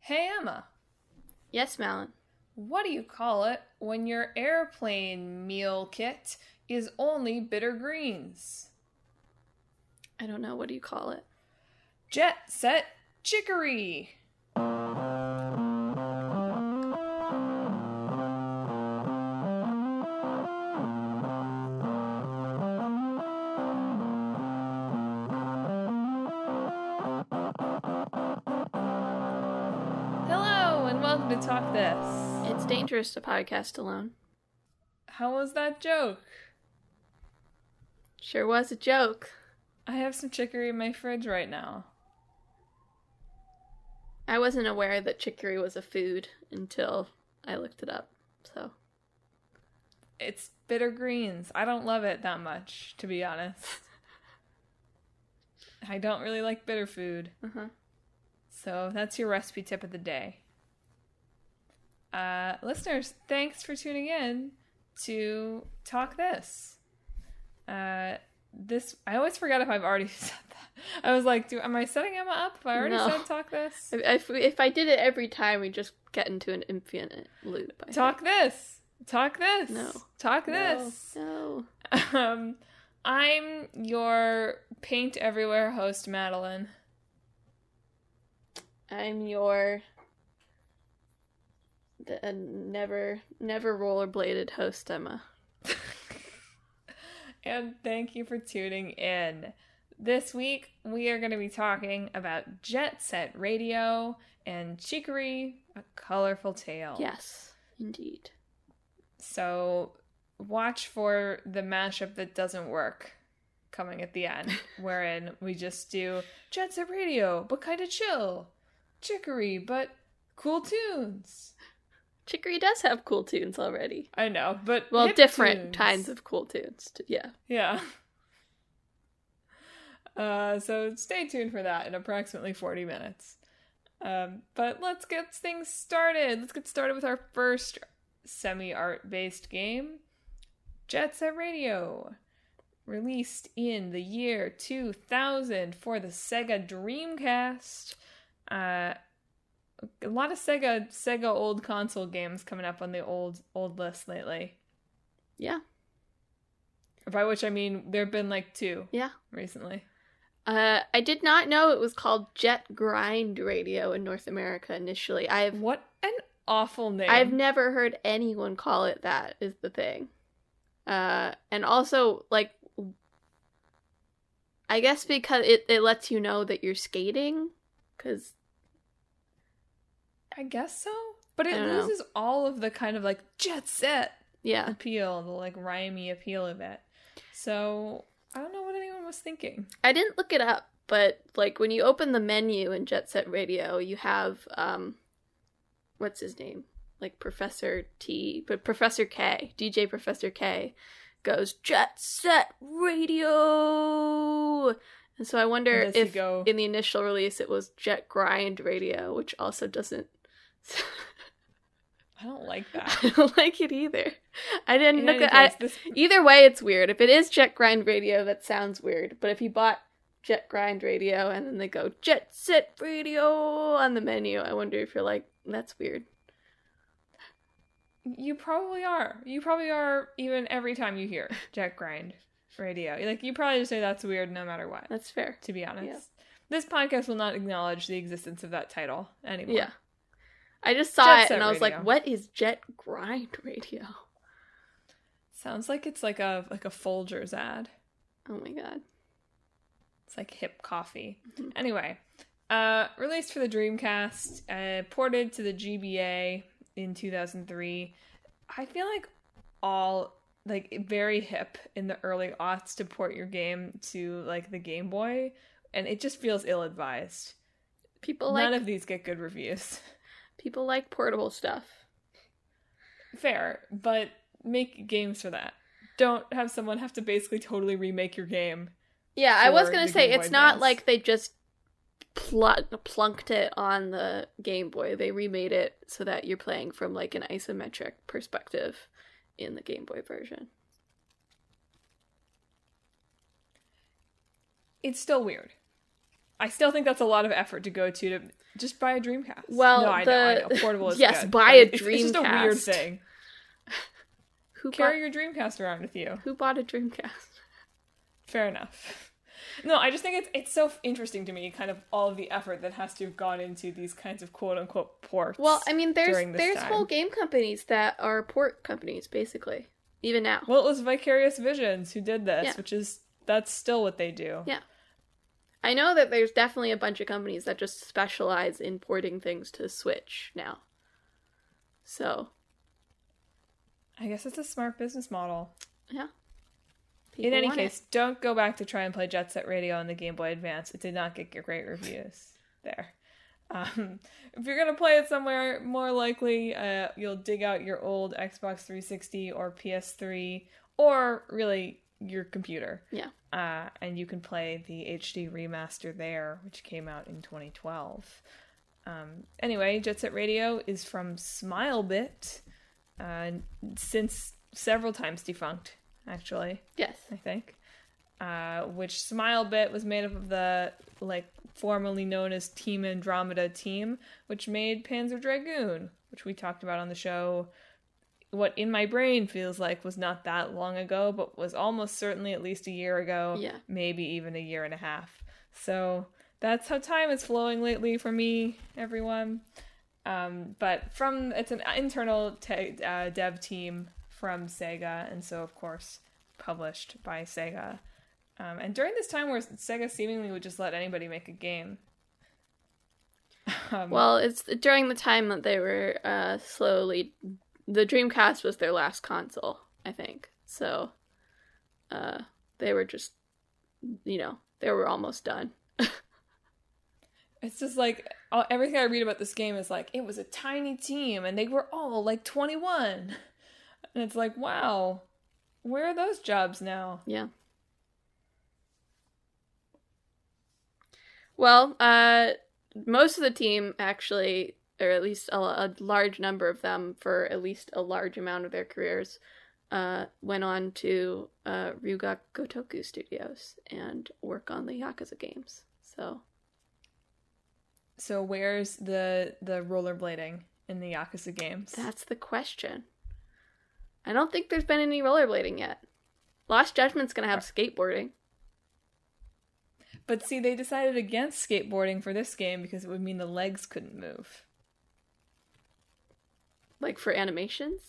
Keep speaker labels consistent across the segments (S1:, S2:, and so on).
S1: Hey Emma,
S2: Yes, Madelyn.
S1: what do you call it when your airplane meal kit is only bitter greens?
S2: I don't know. What do you call it?
S1: Jet Set Chicory! Hello and welcome to Talk This.
S2: It's dangerous to podcast alone.
S1: How was that joke?
S2: Sure was a joke.
S1: I have some chicory in my fridge right now.
S2: I wasn't aware that chicory was a food until I looked it up, so.
S1: It's bitter greens. I don't love it that much, to be honest. I don't really like bitter food.
S2: Uh-huh.
S1: So that's your recipe tip of the day. Listeners, thanks for tuning in to Talk This. I always forget if I've already said that. I was like, am I setting Emma up? Have I already said Talk This?
S2: If I did it every time, we just get into an infinite loop.
S1: Talk this. Talk this.
S2: No.
S1: Talk this.
S2: No.
S1: I'm your paint everywhere host, Madelyn.
S2: I'm your never rollerbladed host, Emma.
S1: And thank you for tuning in. This week, we are going to be talking about Jet Set Radio and Chicory, A Colorful Tale.
S2: Yes, indeed.
S1: So, watch for the mashup that doesn't work coming at the end, wherein we just do Jet Set Radio, but kind of chill. Chicory, but cool tunes.
S2: Chicory does have cool tunes already.
S1: I know, but
S2: well, different kinds of cool tunes. Yeah.
S1: Yeah. So stay tuned for that in approximately 40 minutes. But let's get things started. Let's get started with our first semi-art based game, Jet Set Radio. Released in the year 2000 for the Sega Dreamcast. A lot of Sega old console games coming up on the old list lately.
S2: Yeah.
S1: By which I mean there have been like 2.
S2: Yeah.
S1: Recently.
S2: I did not know it was called Jet Grind Radio in North America initially.
S1: What an awful name.
S2: I've never heard anyone call it that, is the thing. And also, like, I guess because it lets you know that you're skating, because
S1: I guess so. But it loses all of the kind of, like, jet set appeal, the, like, rhymey appeal of it. So, I don't know what anyone was thinking.
S2: I didn't look it up, but, like, when you open the menu in Jet Set Radio, you have, what's his name? Like, Professor K, DJ Professor K, goes, Jet Set Radio! And so I wonder if in the initial release it was Jet Grind Radio, which also doesn't...
S1: I don't like that.
S2: I don't like it either. I didn't look at either way, it's weird. If it is Jet Grind Radio, that sounds weird. But if you bought Jet Grind Radio and then they go Jet Set Radio on the menu, I wonder if you're like, that's weird.
S1: You probably are. You probably are even every time you hear Jet Grind Radio. Like, you probably just say that's weird no matter what.
S2: That's fair.
S1: To be honest.
S2: Yeah.
S1: This podcast will not acknowledge the existence of that title anymore.
S2: Yeah. I just saw it and I was
S1: Radio.
S2: like, what is Jet Grind Radio?
S1: Sounds like it's like a Folgers ad.
S2: Oh my god.
S1: It's like hip coffee. Mm-hmm. Anyway, released for the Dreamcast, ported to the GBA in 2003. I feel like very hip in the early aughts to port your game to like the Game Boy, and it just feels ill-advised. None of these get good reviews.
S2: People like portable stuff.
S1: Fair, but make games for that. Don't have someone have to basically totally remake your game.
S2: Yeah, I was going to say, it's not like they just plunked it on the Game Boy. They remade it so that you're playing from like an isometric perspective in the Game Boy version.
S1: It's still weird. I still think that's a lot of effort to go to Just buy a Dreamcast.
S2: Well,
S1: no, I know. Portable is
S2: yes,
S1: good.
S2: buy a Dreamcast.
S1: It's just a weird thing. Carry your
S2: Dreamcast
S1: Dreamcast around with you.
S2: Who bought a Dreamcast?
S1: Fair enough. No, I just think it's so interesting to me, kind of all of the effort that has to have gone into these kinds of quote-unquote ports.
S2: Well, I mean, there's whole game companies that are port companies, basically, even now.
S1: Well, it was Vicarious Visions who did this, that's still what they do.
S2: Yeah. I know that there's definitely a bunch of companies that just specialize in porting things to Switch now. So.
S1: I guess it's a smart business model.
S2: Yeah.
S1: In any case, don't go back to try and play Jet Set Radio on the Game Boy Advance. It did not get great reviews there. If you're going to play it somewhere, more likely you'll dig out your old Xbox 360 or PS3 or really your computer.
S2: Yeah.
S1: And you can play the HD remaster there, which came out in 2012. Anyway, Jet Set Radio is from Smilebit, since several times defunct, actually.
S2: Yes.
S1: I think. Which Smilebit was made up of the, formerly known as Team Andromeda team, which made Panzer Dragoon, which we talked about on the show. What In My Brain feels like was not that long ago, but was almost certainly at least a year ago.
S2: Yeah.
S1: Maybe even a year and a half. So that's how time is flowing lately for me, everyone. But it's an internal dev team from Sega, and so of course published by Sega. And during this time where Sega seemingly would just let anybody make a game.
S2: Well, it's during the time that they were slowly. The Dreamcast was their last console, I think. So, they were just, they were almost done.
S1: It's just everything I read about this game is it was a tiny team and they were all 21. And it's wow, where are those jobs now?
S2: Yeah. Well, most of the team actually, or at least a large number of them, for at least a large amount of their careers, went on to Ryuga Gotoku Studios and work on the Yakuza games.
S1: So where's the rollerblading in the Yakuza games?
S2: That's the question. I don't think there's been any rollerblading yet. Lost Judgment's gonna have skateboarding.
S1: But see, they decided against skateboarding for this game because it would mean the legs couldn't move.
S2: For animations?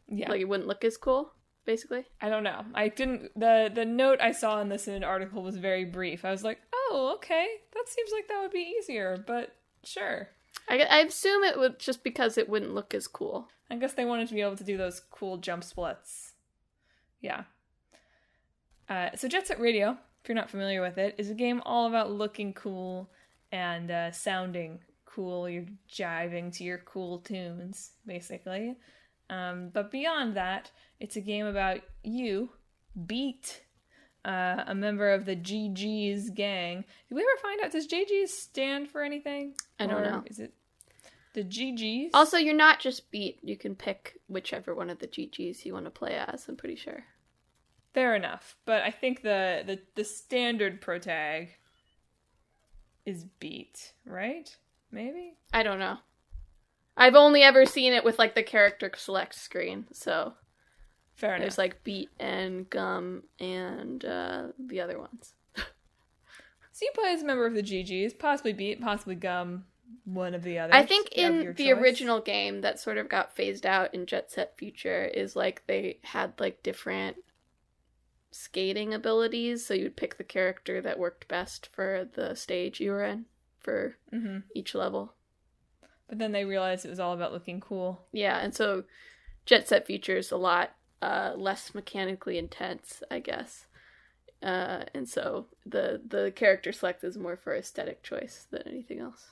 S1: Yeah.
S2: It wouldn't look as cool, basically?
S1: I don't know. I didn't... The note I saw in this in an article was very brief. I was like, oh, okay. That seems like that would be easier, but sure.
S2: I assume it would just because it wouldn't look as cool.
S1: I guess they wanted to be able to do those cool jump splits. Yeah. So Jet Set Radio, if you're not familiar with it, is a game all about looking cool and sounding cool. You're jiving to your cool tunes, basically. But beyond that, it's a game about you, Beat, a member of the GG's gang. Did we ever find out, does GG's stand for anything?
S2: I don't know.
S1: Is it the GG's?
S2: Also, you're not just Beat. You can pick whichever one of the GG's you want to play as, I'm pretty sure.
S1: Fair enough. But I think the standard pro tag is Beat, right? Maybe?
S2: I don't know. I've only ever seen it with the character select screen, so
S1: fair enough.
S2: There's Beat and Gum and the other ones.
S1: So you play as a member of the GG's, possibly Beat, possibly Gum, one of the others.
S2: I think in the original game that sort of got phased out in Jet Set Future is they had different skating abilities, so you'd pick the character that worked best for the stage you were in for each level.
S1: But then they realized it was all about looking cool.
S2: Yeah, and so Jet Set Future is a lot less mechanically intense, I guess. And so the character select is more for aesthetic choice than anything else.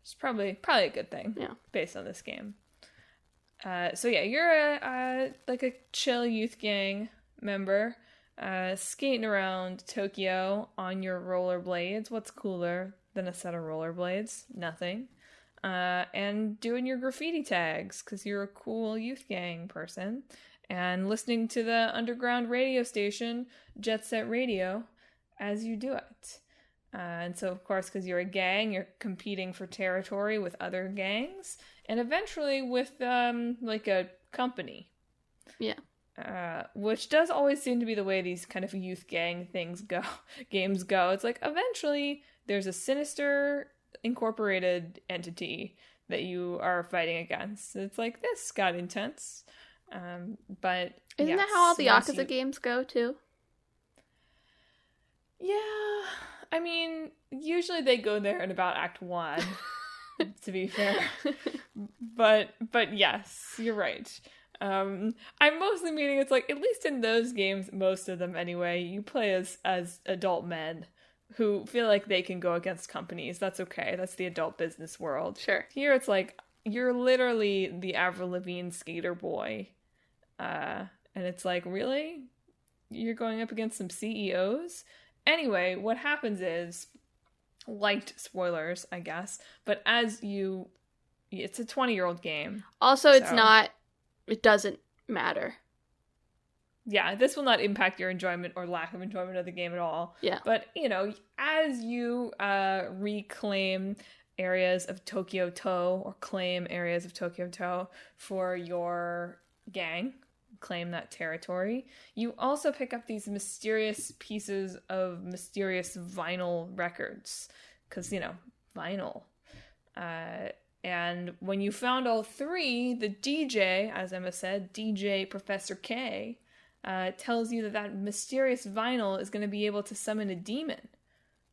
S1: It's probably a good thing,
S2: yeah,
S1: based on this game. So yeah, you're a chill youth gang member, skating around Tokyo on your rollerblades. What's cooler than a set of rollerblades? Nothing. And doing your graffiti tags, because you're a cool youth gang person, and listening to the underground radio station, Jet Set Radio, as you do it. And so, of course, because you're a gang, you're competing for territory with other gangs, and eventually with, like, a company.
S2: Yeah.
S1: Which does always seem to be the way these kind of youth gang games go. It's like, eventually, there's a sinister, incorporated entity that you are fighting against. It's like, this got intense. But
S2: Isn't that how all the Yakuza games go, too?
S1: Yeah, I mean, usually they go there in about Act 1, to be fair. But yes, you're right. I'm mostly meaning it's like, at least in those games, most of them anyway, you play as adult men who feel like they can go against companies. That's okay. That's the adult business world.
S2: Sure.
S1: Here it's like, you're literally the Avril Lavigne skater boy. And it's like, really? You're going up against some CEOs? Anyway, what happens is, light spoilers, I guess, but it's a 20-year-old game.
S2: Also, it doesn't matter.
S1: Yeah, this will not impact your enjoyment or lack of enjoyment of the game at all.
S2: Yeah.
S1: But, as you reclaim areas of Tokyo-to, or claim areas of Tokyo-to for your gang, claim that territory, you also pick up these mysterious pieces of mysterious vinyl records. Because, vinyl. And when you found all three, the DJ, as Emma said, DJ Professor K, tells you that mysterious vinyl is going to be able to summon a demon.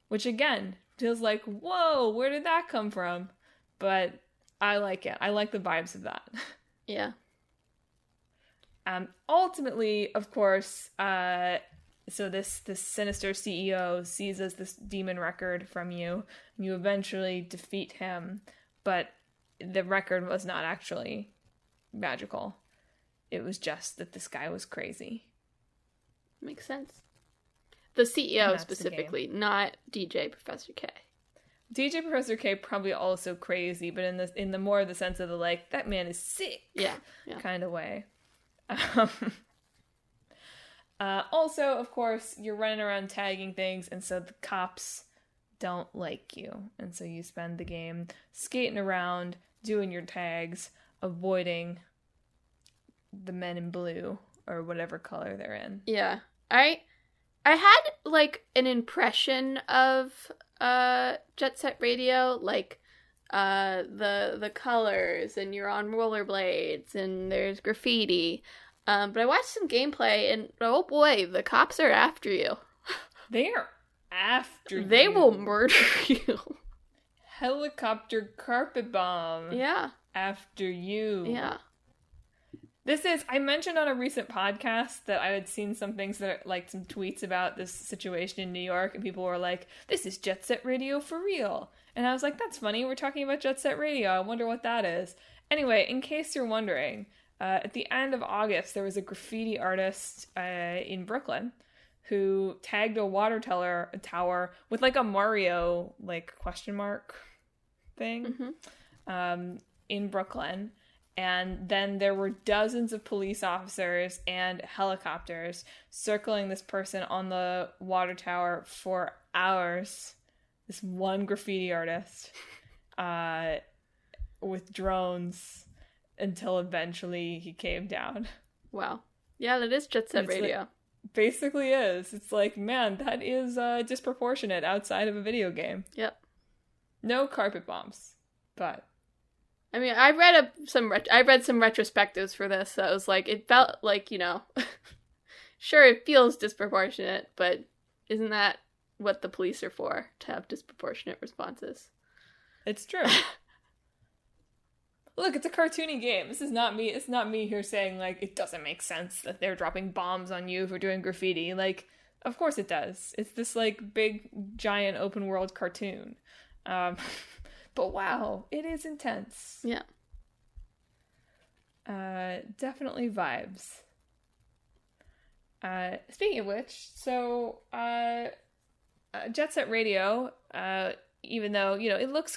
S1: Which, again, feels like, whoa, where did that come from? But I like it. I like the vibes of that.
S2: Yeah.
S1: Ultimately, of course, so this sinister CEO seizes this demon record from you, and you eventually defeat him, but the record was not actually magical. It was just that this guy was crazy.
S2: Makes sense. The CEO specifically, not DJ Professor K.
S1: DJ Professor K probably also crazy, but in the more the sense of the, like, that man is sick, kind of way. Also, of course, you're running around tagging things, and so the cops don't like you. And so you spend the game skating around, doing your tags, avoiding the men in blue, or whatever color they're in.
S2: Yeah. I had, like, an impression of Jet Set Radio, like, the colors, and you're on rollerblades, and there's graffiti. But I watched some gameplay, and oh boy, the cops are after you.
S1: They are after you.
S2: They will murder you.
S1: Helicopter carpet bomb.
S2: Yeah.
S1: After you.
S2: Yeah.
S1: I mentioned on a recent podcast that I had seen some things that, like, some tweets about this situation in New York, and people were like, this is Jet Set Radio for real. And I was like, that's funny, we're talking about Jet Set Radio, I wonder what that is. Anyway, in case you're wondering, at the end of August, there was a graffiti artist in Brooklyn who tagged a water tower with, like, a Mario, like, question mark thing in Brooklyn. And then there were dozens of police officers and helicopters circling this person on the water tower for hours. This one graffiti artist with drones until eventually he came down.
S2: Wow. Yeah, that is Jet Set Radio.
S1: Like, basically is. It's like, man, that is disproportionate outside of a video game.
S2: Yep.
S1: No carpet bombs, but...
S2: I mean, I read some retrospectives for this, so it was like, it felt like, sure, it feels disproportionate, but isn't that what the police are for, to have disproportionate responses?
S1: It's true. Look, it's a cartoony game. This is not me. It's not me here saying, like, it doesn't make sense that they're dropping bombs on you for doing graffiti. Like, of course it does. It's this, like, big, giant, open-world cartoon. But wow, it is intense.
S2: Yeah.
S1: Definitely vibes. Speaking of which, so Jet Set Radio, even though, it looks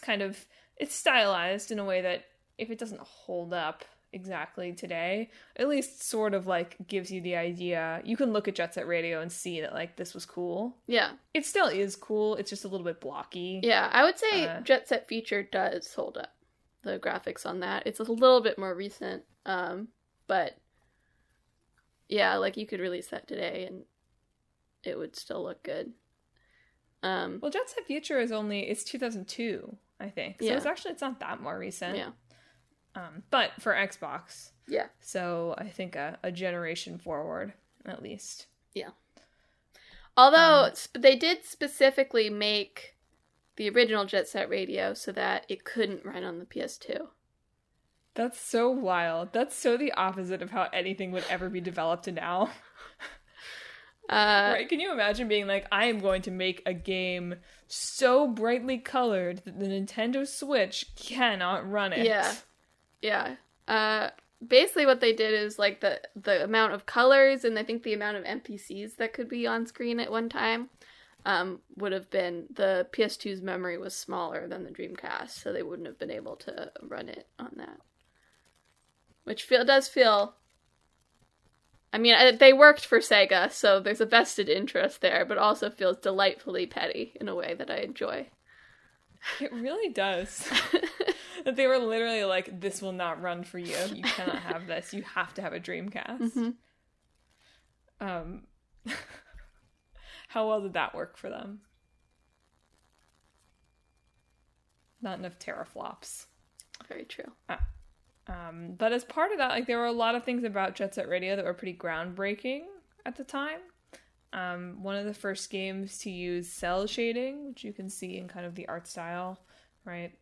S1: it's stylized in a way that if it doesn't hold up exactly today, at least sort of like gives you the idea. You can look at Jet Set Radio and see that like this was cool.
S2: Yeah.
S1: It still is cool. It's just a little bit blocky.
S2: Yeah, I would say Jet Set Future does hold up. The graphics on that. It's a little bit more recent. But yeah, like you could release that today and it would still look good.
S1: Well, Jet Set Future it's 2002, I think. So it's not that more recent.
S2: Yeah.
S1: But for Xbox.
S2: Yeah.
S1: So I think a generation forward, at least.
S2: Yeah. Although they did specifically make the original Jet Set Radio so that it couldn't run on the PS2.
S1: That's so wild. That's so the opposite of how anything would ever be developed now. Right? Can you imagine being like, I am going to make a game so brightly colored that the Nintendo Switch cannot run it?
S2: Yeah. Yeah. Basically what they did is like the amount of colors and I think the amount of NPCs that could be on screen at one time would have been, the PS2's memory was smaller than the Dreamcast, so they wouldn't have been able to run it on that. Which does feel... I mean, they worked for Sega, so there's a vested interest there, but also feels delightfully petty in a way that I enjoy.
S1: It really does. That they were literally like, this will not run for you. You cannot have this. You have to have a Dreamcast. Mm-hmm. How well did that work for them? Not enough teraflops.
S2: Very true.
S1: But as part of that, like there were a lot of things about Jet Set Radio that were pretty groundbreaking at the time. One of the first games to use cell shading, which you can see in kind of the art style, right?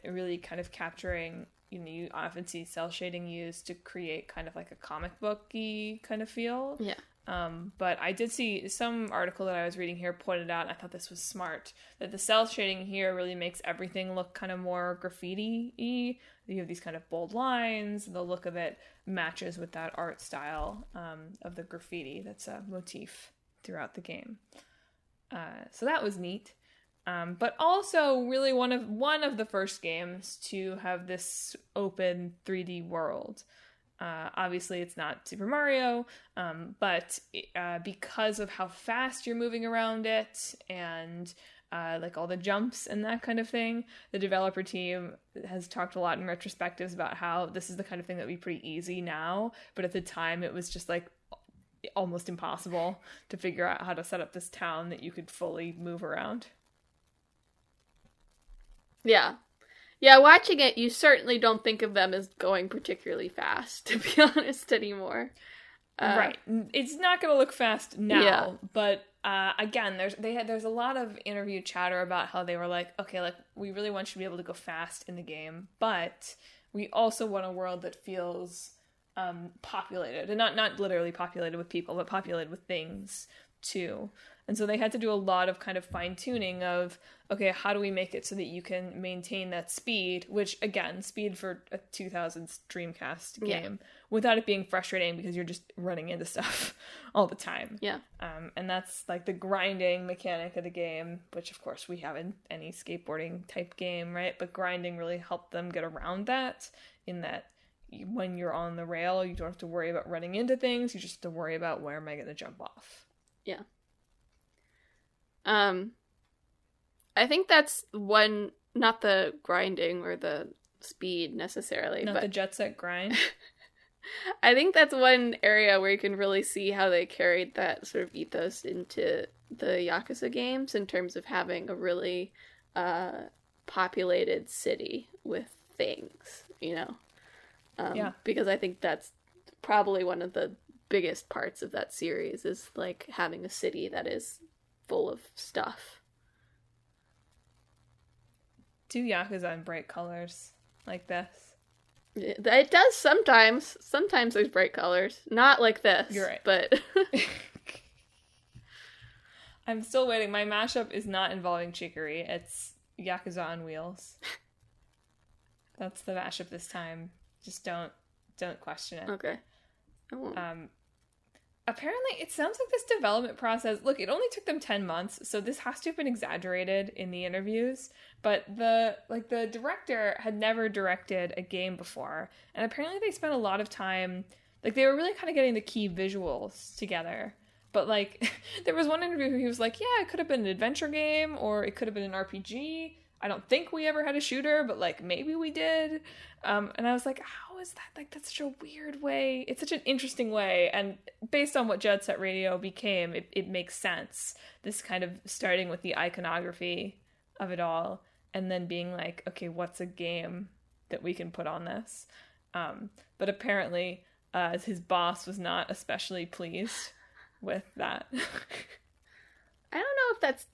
S1: Really kind of capturing, you often see cell shading used to create kind of like a comic book-y kind of feel.
S2: Yeah.
S1: But I did see some article that I was reading here pointed out, and I thought this was smart, that the cell shading here really makes everything look kind of more graffiti-y. You have these kind of bold lines, the look of it matches with that art style of the graffiti that's a motif throughout the game. So that was neat. But also really one of the first games to have this open 3D world. Obviously it's not Super Mario, but because of how fast you're moving around it and like all the jumps and that kind of thing, the developer team has talked a lot in retrospectives about how this is the kind of thing that would be pretty easy now, but at the time it was just like almost impossible to figure out how to set up this town that you could fully move around.
S2: Yeah. Yeah, watching it, you certainly don't think of them as going particularly fast, to be honest, anymore.
S1: Right. It's not going to look fast now, but again, there's a lot of interview chatter about how they were like, okay, like we really want you to be able to go fast in the game, but we also want a world that feels populated, and not literally populated with people, but populated with things too. And so they had to do a lot of kind of fine-tuning of, okay, how do we make it so that you can maintain that speed, which, again, speed for a 2000s Dreamcast game, without it being frustrating because you're just running into stuff all the time.
S2: Yeah.
S1: And that's, like, the grinding mechanic of the game, which, of course, we have in any skateboarding-type game, right? But grinding really helped them get around that, in that when you're on the rail, you don't have to worry about running into things, you just have to worry about where am I going to jump off.
S2: Yeah. I think that's one, not the grinding or the speed necessarily,
S1: not
S2: but
S1: the Jet Set grind.
S2: I think that's one area where you can really see how they carried that sort of ethos into the Yakuza games in terms of having a really populated city with things, yeah. Because I think that's probably one of the biggest parts of that series is like having a city that is full of stuff.
S1: Do Yakuza in bright colors like this?
S2: It does sometimes. Sometimes there's bright colors. Not like this.
S1: You're right.
S2: But
S1: I'm still waiting. My mashup is not involving Chicory. It's Yakuza on Wheels. That's the mashup this time. Just don't question it.
S2: Okay. I won't.
S1: apparently it sounds like this development process, look, it only took them 10 months, so this has to have been exaggerated in the interviews, but the director had never directed a game before, and apparently they spent a lot of time, like, they were really kind of getting the key visuals together. But, like, there was one interview where he was like, yeah, it could have been an adventure game, or it could have been an RPG. I don't think we ever had a shooter, but, like, maybe we did. And I was like, how is that? Like, that's such a weird way. It's such an interesting way. And based on what Jet Set Radio became, it makes sense. This kind of starting with the iconography of it all, and then being like, okay, what's a game that we can put on this? But apparently, his boss was not especially pleased with that.
S2: I don't know if that's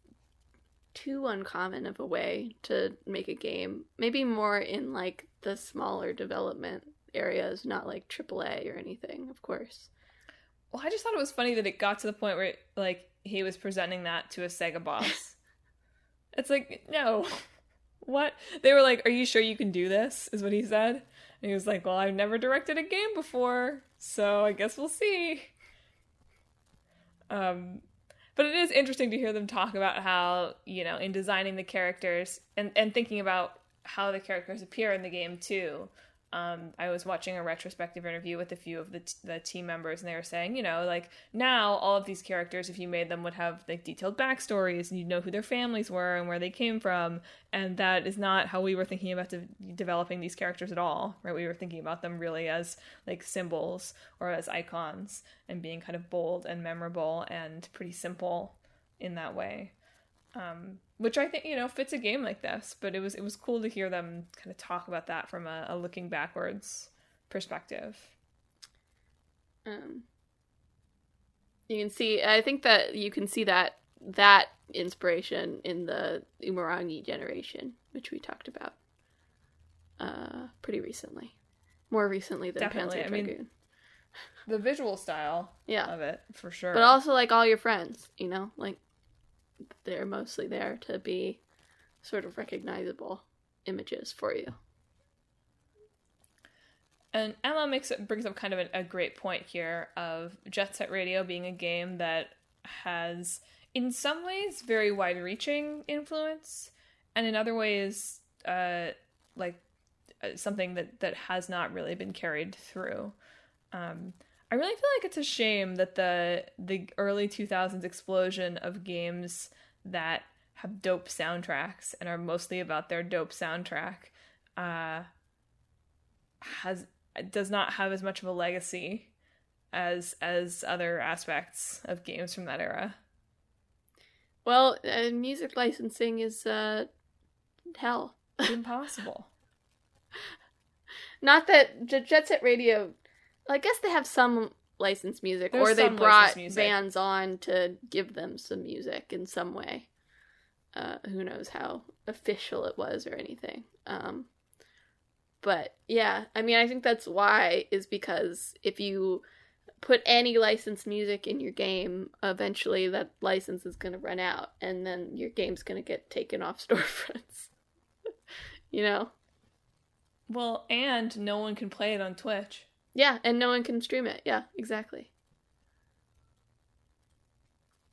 S2: too uncommon of a way to make a game. Maybe more in, like, the smaller development areas, not like AAA or anything, of course.
S1: Well, I just thought it was funny that it got to the point where, like, he was presenting that to a Sega boss. It's like, no. What? They were like, are you sure you can do this? Is what he said. And he was like, well, I've never directed a game before, so I guess we'll see. But it is interesting to hear them talk about how, you know, in designing the characters and thinking about how the characters appear in the game too. I was watching a retrospective interview with a few of the team members, and they were saying, you know, like, now all of these characters, if you made them, would have, like, detailed backstories, and you'd know who their families were and where they came from, and that is not how we were thinking about developing these characters at all, right? We were thinking about them really as, like, symbols or as icons, and being kind of bold and memorable and pretty simple in that way. Which I think, you know, fits a game like this, but it was cool to hear them kind of talk about that from a looking backwards perspective.
S2: You can see, I think that you can see that inspiration in the Umurangi generation, which we talked about pretty recently. More recently than Panzer Dragoon. I mean,
S1: the visual style of it, for sure.
S2: But also, like, all your friends, you know? Like, they're mostly there to be sort of recognizable images for you.
S1: And Emma brings up kind of a great point here of Jet Set Radio being a game that has, in some ways, very wide-reaching influence, and in other ways, something that has not really been carried through. I really feel like it's a shame that the early 2000s explosion of games that have dope soundtracks and are mostly about their dope soundtrack does not have as much of a legacy as other aspects of games from that era.
S2: Well, music licensing is hell.
S1: Impossible.
S2: Not that Jet Set Radio, I guess they have some licensed music, or they brought bands on to give them some music in some way. Who knows how official it was or anything. But yeah, I mean, I think that's why, is because if you put any licensed music in your game, eventually that license is going to run out, and then your game's going to get taken off storefronts. You know?
S1: Well, and no one can play it on Twitch.
S2: Yeah, and no one can stream it. Yeah, exactly.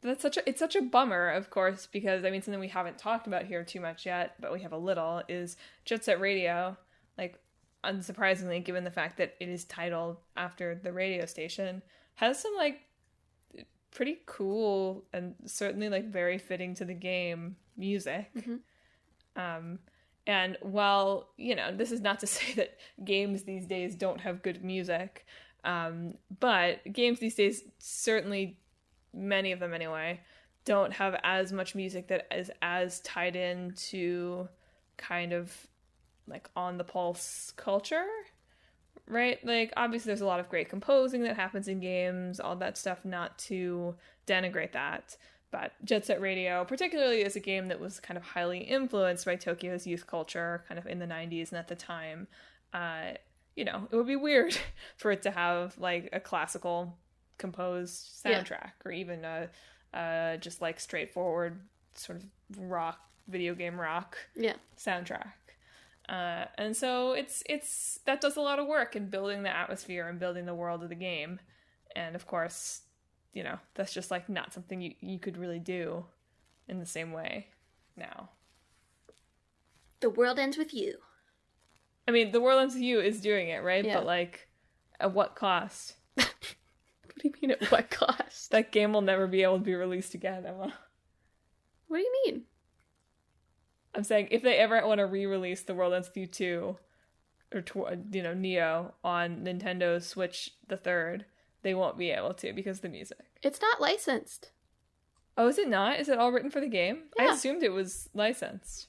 S1: It's such a bummer, of course, because, I mean, something we haven't talked about here too much yet, but we have a little, is Jet Set Radio, like, unsurprisingly, given the fact that it is titled after the radio station, has some, like, pretty cool and certainly, like, very fitting to the game music. Mm-hmm. And while, you know, this is not to say that games these days don't have good music, but games these days, certainly many of them anyway, don't have as much music that is as tied into kind of like on the pulse culture, right? Like, obviously there's a lot of great composing that happens in games, all that stuff, not to denigrate that. But Jet Set Radio, particularly, is a game that was kind of highly influenced by Tokyo's youth culture, kind of in the 90s and at the time. You know, it would be weird for it to have, like, a classical composed soundtrack, or even just, like, straightforward sort of rock, video game rock soundtrack. And so that does a lot of work in building the atmosphere and building the world of the game. And, of course, that's just like not something you could really do in the same way now.
S2: The world ends with you.
S1: I mean, the world ends with you is doing it, right?
S2: Yeah.
S1: But like, at what cost?
S2: What do you mean at what cost?
S1: That game will never be able to be released again, Emma.
S2: What do you mean?
S1: I'm saying if they ever want to re-release The World Ends With You 2 or Neo on Nintendo Switch the 3rd, they won't be able to because of the music.
S2: It's not licensed.
S1: Oh, is it not? Is it all written for the game?
S2: Yeah.
S1: I assumed it was licensed.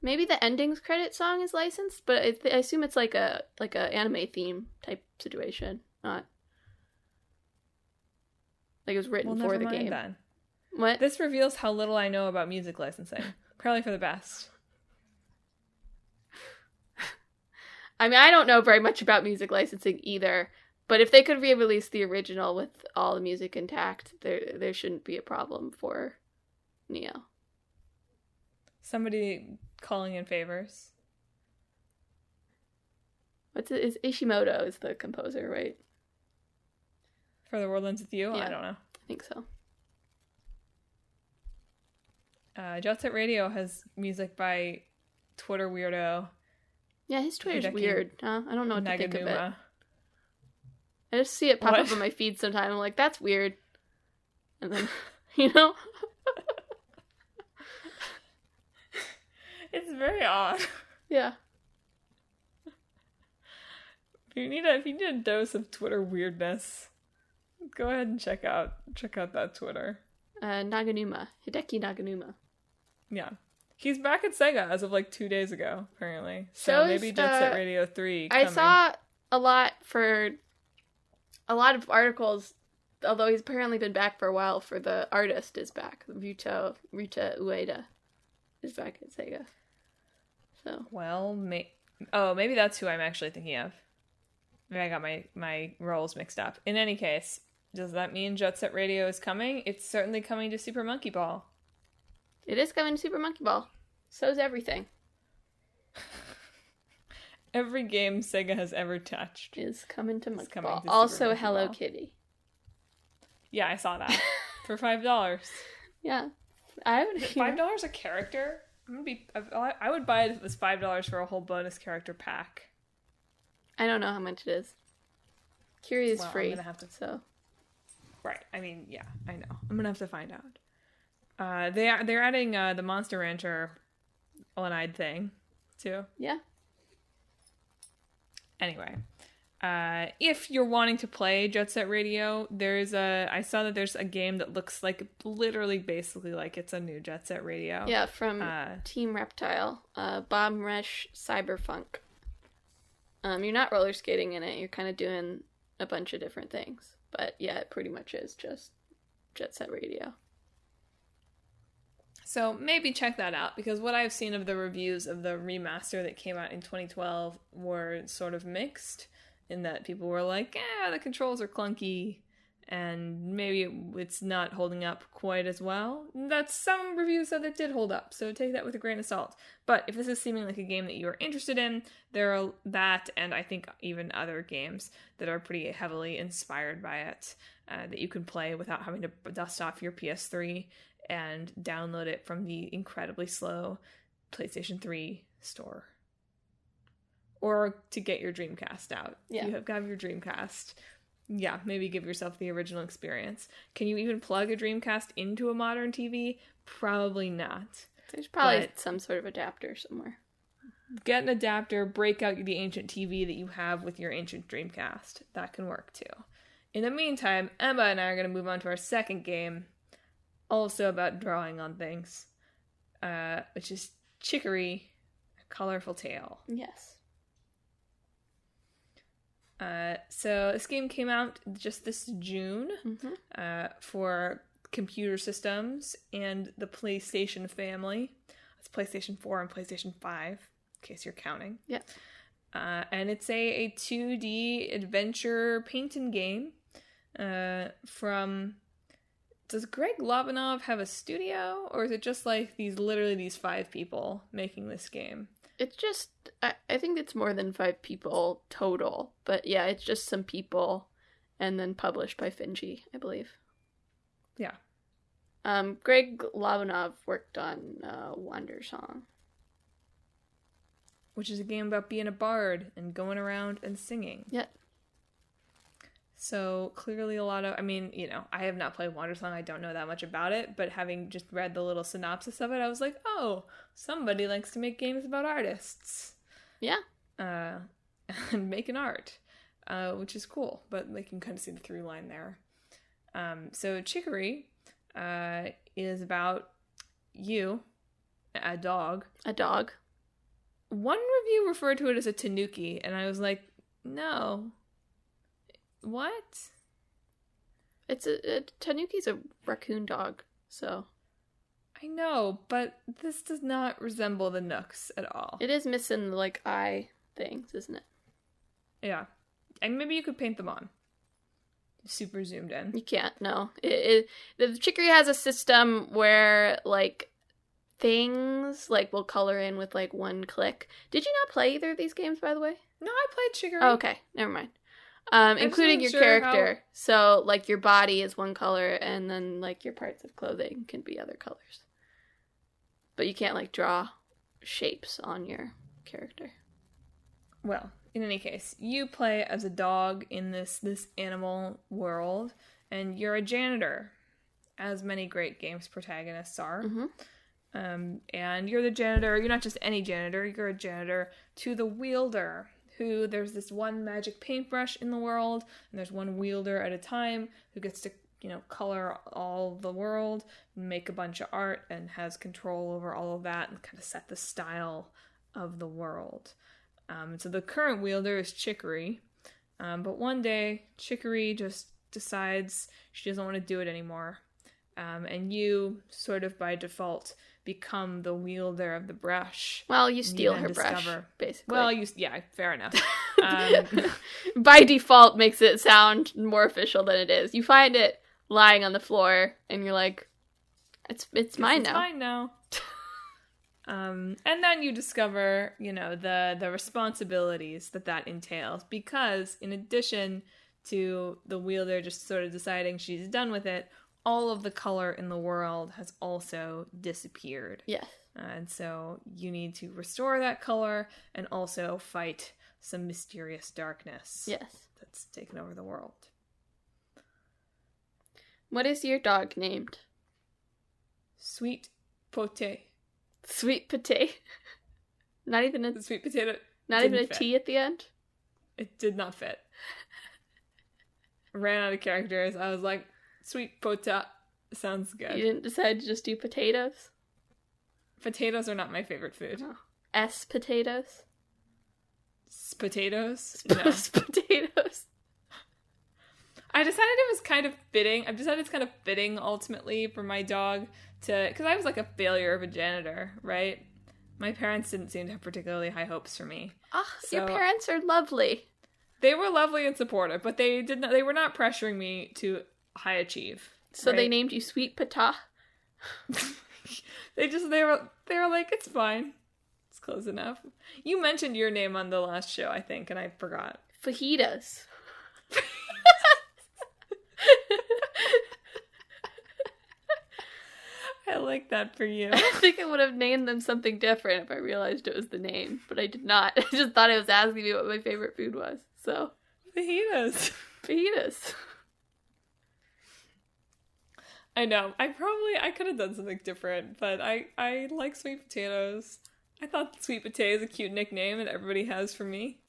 S2: Maybe the endings credit song is licensed, but I assume it's like a anime theme type situation, not like it was written for the game.
S1: Then.
S2: What?
S1: This reveals how little I know about music licensing. Probably for the best.
S2: I mean, I don't know very much about music licensing either, but if they could re-release the original with all the music intact, there shouldn't be a problem for Neo.
S1: Somebody calling in favors.
S2: Is Ishimoto is the composer, right?
S1: For The World Ends With You?
S2: Yeah,
S1: I don't know.
S2: I think so.
S1: Jet Set Radio has music by Twitter weirdo.
S2: Yeah, his Twitter's weird. I don't know what to think of it.
S1: Naganuma.
S2: I just see it pop up on my feed sometime. I'm like, that's weird. And then,
S1: It's very odd.
S2: Yeah.
S1: If you need a dose of Twitter weirdness, go ahead and check out that Twitter.
S2: Naganuma. Hideki Naganuma.
S1: Yeah. He's back at Sega as of like 2 days ago, apparently. So maybe Jet Set Radio 3 coming.
S2: I saw a lot of articles, although he's apparently been back for a while, for the artist is back. Ryuta Ueda is back at Sega. So.
S1: Well, maybe that's who I'm actually thinking of. Maybe I got my roles mixed up. In any case, does that mean Jet Set Radio is coming? It's certainly coming to Super Monkey Ball.
S2: It is coming to Super Monkey Ball. So's everything.
S1: Every game Sega has ever touched
S2: is coming to Monkey Ball.
S1: To
S2: also Hello Kitty.
S1: Yeah, I saw that. For $5.
S2: Yeah. I would
S1: $5 a character? I would buy it if it was $5 for a whole bonus character pack.
S2: I don't know how much it is. Curie is free.
S1: I'm gonna have to.
S2: So.
S1: Right. I mean, yeah, I know. I'm gonna have to find out. They're adding the Monster Rancher one-eyed thing too.
S2: Yeah.
S1: Anyway, if you're wanting to play Jet Set Radio, I saw that there's a game that looks like literally basically like it's a new Jet Set Radio.
S2: Yeah, from Team Reptile, Bomb Rush Cyberfunk. You're not roller skating in it. You're kind of doing a bunch of different things. But yeah, it pretty much is just Jet Set Radio.
S1: So maybe check that out, because what I've seen of the reviews of the remaster that came out in 2012 were sort of mixed, in that people were like, the controls are clunky, and maybe it's not holding up quite as well. That's some reviews said that did hold up, so take that with a grain of salt. But if this is seeming like a game that you are interested in, there are that, and I think even other games that are pretty heavily inspired by it, that you can play without having to dust off your PS3 and download it from the incredibly slow PlayStation 3 store. Or to get your Dreamcast out.
S2: Yeah.
S1: If you have your Dreamcast, yeah, maybe give yourself the original experience. Can you even plug a Dreamcast into a modern TV? Probably not.
S2: There's probably some sort of adapter somewhere.
S1: Get an adapter, break out the ancient TV that you have with your ancient Dreamcast. That can work too. In the meantime, Emma and I are going to move on to our second game, also about drawing on things, which is Chicory, A Colorful Tale.
S2: Yes.
S1: So this game came out just this June for computer systems and the PlayStation family. It's PlayStation 4 and PlayStation 5, in case you're counting.
S2: Yeah.
S1: And it's a 2D adventure paint-and game from... Does Greg Lobanov have a studio, or is it just like these 5 people making this game?
S2: It's just, I think it's more than 5 people total, but yeah, it's just some people, and then published by Finji, I believe.
S1: Yeah.
S2: Greg Labanov worked on Wonder Song,
S1: which is a game about being a bard and going around and singing.
S2: Yeah.
S1: So clearly a lot of, I mean, you know, I have not played Wandersong. I don't know that much about it, but having just read the little synopsis of it, I was like, oh, somebody likes to make games about artists.
S2: Yeah.
S1: And making art, which is cool, but you can kind of see the through line there. So Chicory is about you, a dog.
S2: A dog.
S1: One review referred to it as a tanuki, and I was like, no. What?
S2: It's a tanuki's a raccoon dog, so.
S1: I know, but this does not resemble the Nooks at all.
S2: It is missing, like, eye things, isn't it?
S1: Yeah. And maybe you could paint them on. Super zoomed in.
S2: You can't, no. The Chicory has a system where, like, things, like, will color in with, like, one click. Did you not play either of these games, by the way?
S1: No, I played Chicory.
S2: Oh, okay, never mind. Including your character. So, like, your body is one color, and then, like, your parts of clothing can be other colors. But you can't, like, draw shapes on your character.
S1: Well, in any case, you play as a dog in this animal world, and you're a janitor, as many great games protagonists are.
S2: Mm-hmm.
S1: And you're the janitor. You're not just any janitor. You're a janitor to the wielder, who there's this one magic paintbrush in the world, and there's one wielder at a time who gets to, you know, color all the world, make a bunch of art, and has control over all of that, and kind of set the style of the world. So the current wielder is Chicory, but one day Chicory just decides she doesn't want to do it anymore, and you, sort of by default, become the wielder of the brush.
S2: Well, you steal her brush, basically.
S1: Well, yeah, fair enough.
S2: By default makes it sound more official than it is. You find it lying on the floor, and you're like, it's mine now.
S1: It's mine now. And then you discover, you know, the responsibilities that entails, because in addition to the wielder just sort of deciding she's done with it, all of the color in the world has also disappeared.
S2: Yes.
S1: And so you need to restore that color and also fight some mysterious darkness.
S2: Yes.
S1: That's taken over the world.
S2: What is your dog named?
S1: Sweet Poté.
S2: Sweet Poté. Not even a
S1: sweet potato.
S2: Not even a T at the end?
S1: It did not fit. Ran out of characters. I was like, Sweet Poté sounds good.
S2: You didn't decide to just do potatoes?
S1: Potatoes are not my favorite food.
S2: Oh. Potatoes?
S1: Potatoes? No.
S2: Potatoes.
S1: I decided it was kind of fitting. I've decided it's kind of fitting ultimately for my dog to, because I was like a failure of a janitor, right? My parents didn't seem to have particularly high hopes for me.
S2: Oh, so, your parents are lovely.
S1: They were lovely and supportive, but they were not pressuring me to high achieve.
S2: So
S1: right?
S2: They named you Sweet Pata?
S1: They were like, it's fine. It's close enough. You mentioned your name on the last show, I think, and I forgot.
S2: Fajitas.
S1: I like that for you.
S2: I think I would have named them something different if I realized it was the name, but I did not. I just thought it was asking me what my favorite food was. So,
S1: fajitas. I know. I could have done something different, but I like sweet potatoes. I thought Sweet Poté is a cute nickname that everybody has for me.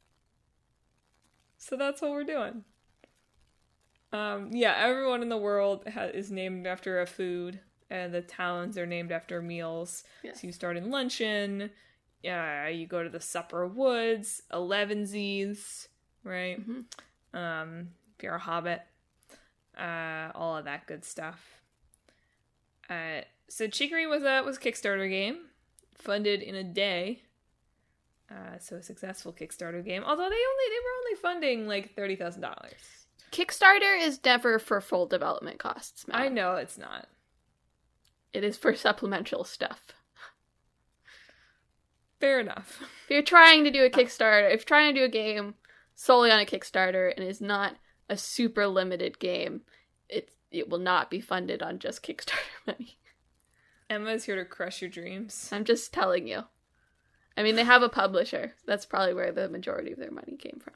S1: So that's what we're doing. Yeah, everyone in the world is named after a food. And the towns are named after meals. Yes. So you start in luncheon, you go to the supper woods, elevensies, right? Mm-hmm. If you're a hobbit, all of that good stuff. So Chicory was a Kickstarter game, funded in a day. So a successful Kickstarter game. Although they were only funding like $30,000.
S2: Kickstarter is never for full development costs, Matt.
S1: I know it's not.
S2: It is for supplemental stuff.
S1: Fair enough.
S2: If you're trying to do a Kickstarter, if you're trying to do a game solely on a Kickstarter and is not a super limited game, it will not be funded on just Kickstarter money.
S1: Emma's here to crush your dreams.
S2: I'm just telling you. I mean, they have a publisher. That's probably where the majority of their money came from.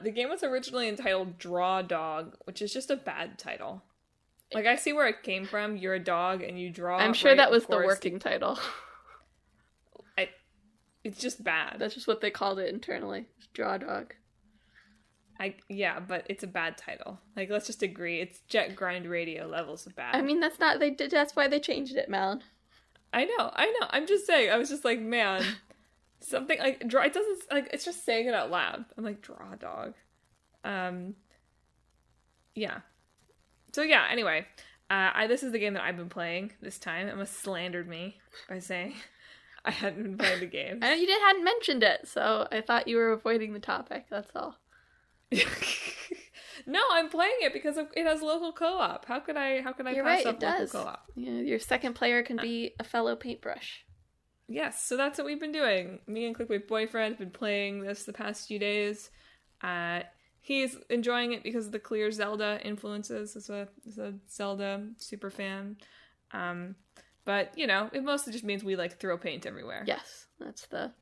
S1: The game was originally entitled Draw Dog, which is just a bad title. Like, I see where it came from. You're a dog and you draw.
S2: I'm sure that was the working title.
S1: It's just bad.
S2: That's just what they called it internally. Draw Dog.
S1: Yeah, but it's a bad title. Like, let's just agree. It's Jet Grind Radio levels of bad.
S2: I mean, that's why they changed it, Madelyn.
S1: I know. I'm just saying. I was just like, man, something like draw. It doesn't like. It's just saying it out loud. I'm like, Draw Dog. Yeah. So yeah. Anyway, this is the game that I've been playing this time. Emma slandered me by saying I hadn't been playing the game.
S2: I know you hadn't mentioned it, so I thought you were avoiding the topic. That's all.
S1: No, I'm playing it because it has local co-op. How could I
S2: You're
S1: pass
S2: right,
S1: up
S2: it
S1: local
S2: does.
S1: co-op?
S2: Yeah, your second player can be a fellow paintbrush.
S1: Yes, so that's what we've been doing. Me and Clickbait Boyfriend have been playing this the past few days. He's enjoying it because of the clear Zelda influences. He's a Zelda super fan. But, you know, it mostly just means we, like, throw paint everywhere.
S2: Yes, that's the...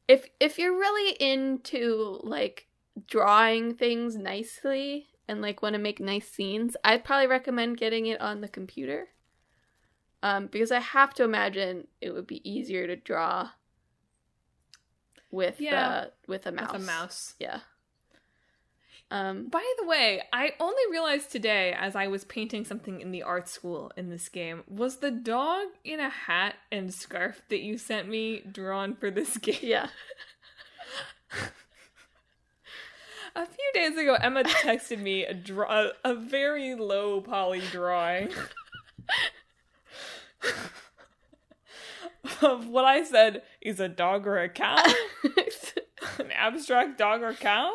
S2: If you're really into, like, drawing things nicely and, like, want to make nice scenes, I'd probably recommend getting it on the computer. Because I have to imagine it would be easier to draw with a mouse.
S1: With a mouse.
S2: Yeah.
S1: By the way, I only realized today as I was painting something in the art school in this game, was the dog in a hat and scarf that you sent me drawn for this game?
S2: Yeah.
S1: A few days ago, Emma texted me a very low poly drawing of what I said is a dog or a cow? An abstract dog or cow?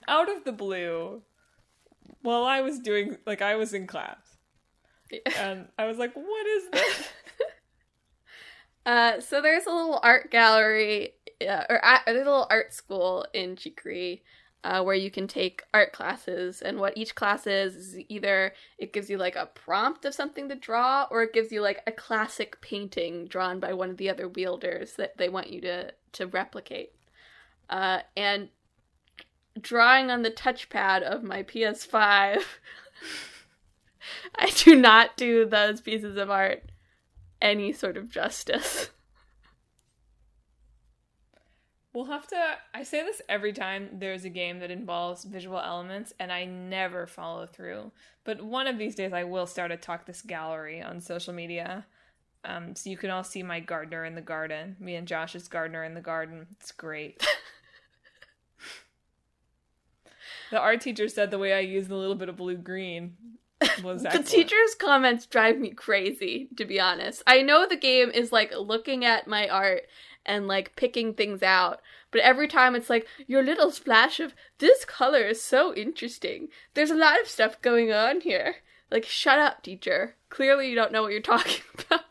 S1: Out of the blue, while I was in class. And I was like, what is this?
S2: So there's a little art gallery, there's a little art school in Chicory, where you can take art classes, and what each class is either it gives you like a prompt of something to draw, or it gives you like a classic painting drawn by one of the other wielders that they want you to replicate. And drawing on the touchpad of my PS5, I do not do those pieces of art any sort of justice.
S1: We'll have to... I say this every time there's a game that involves visual elements, and I never follow through. But one of these days I will start a Talk This Gallery on social media. So you can all see my gardener in the garden. Me and Josh's gardener in the garden. It's great. The art teacher said the way I used a little bit of blue-green was excellent.
S2: The teacher's comments drive me crazy, to be honest. I know the game is, like, looking at my art and, like, picking things out, but every time it's like, your little splash of, this color is so interesting. There's a lot of stuff going on here. Like, shut up, teacher. Clearly you don't know what you're talking about.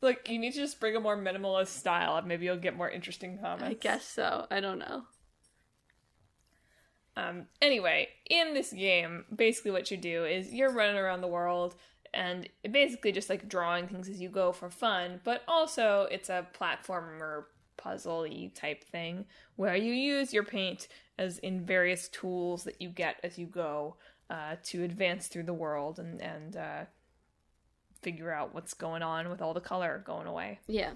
S1: Like, you need to just bring a more minimalist style, and maybe you'll get more interesting comments.
S2: I guess so. I don't know.
S1: Anyway, in this game, basically what you do is you're running around the world and basically just like drawing things as you go for fun, but also it's a platformer puzzle-y type thing where you use your paint as in various tools that you get as you go to advance through the world and figure out what's going on with all the color going away.
S2: Yeah.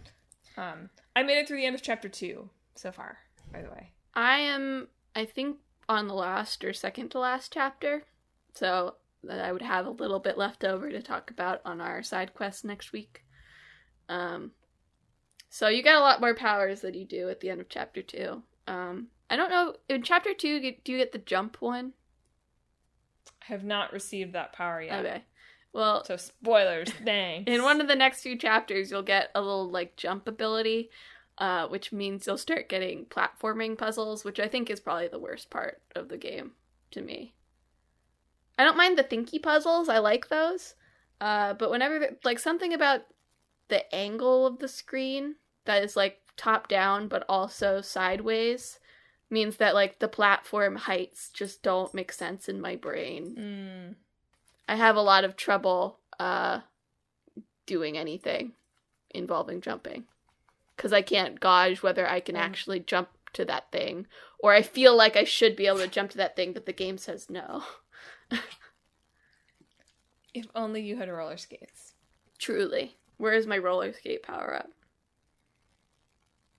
S1: I made it through the end of chapter 2 so far, by the way.
S2: I think, on the last or second to last chapter, so that I would have a little bit left over to talk about on our side quest next week. So you get a lot more powers than you do at the end of chapter 2. I don't know, in chapter 2, do you get the jump one?
S1: I have not received that power yet.
S2: Okay. Well,
S1: so spoilers, thanks.
S2: In one of the next few chapters, you'll get a little, like, jump ability, which means you'll start getting platforming puzzles, which I think is probably the worst part of the game to me. I don't mind the thinky puzzles, I like those, but whenever, like, something about the angle of the screen that is, like, top down but also sideways means that, like, the platform heights just don't make sense in my brain. I have a lot of trouble doing anything involving jumping. Because I can't gauge whether I can actually jump to that thing. Or I feel like I should be able to jump to that thing, but the game says no.
S1: If only you had roller skates.
S2: Truly. Where is my roller skate power-up?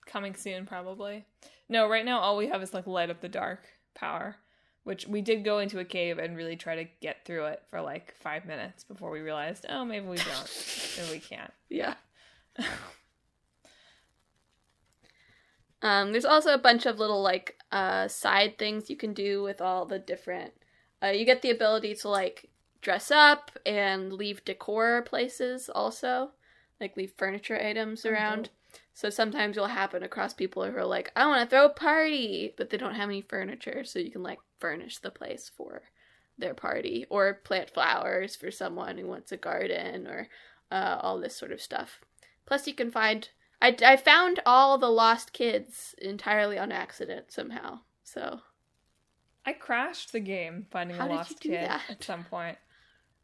S1: Coming soon, probably. No, right now all we have is, like, light up the dark power, which we did go into a cave and really try to get through it for, like, 5 minutes before we realized, oh, maybe we don't. Maybe we can't.
S2: Yeah. There's also a bunch of little, like, side things you can do with all the different... you get the ability to, like, dress up and leave decor places also. Like, leave furniture items around. So sometimes you'll happen across people who are like, I want to throw a party, but they don't have any furniture, so you can, like, furnish the place for their party. Or plant flowers for someone who wants a garden, or all this sort of stuff. Plus you can find... I found all the lost kids entirely on accident somehow, so...
S1: I crashed the game finding a lost kid
S2: that?
S1: at some point.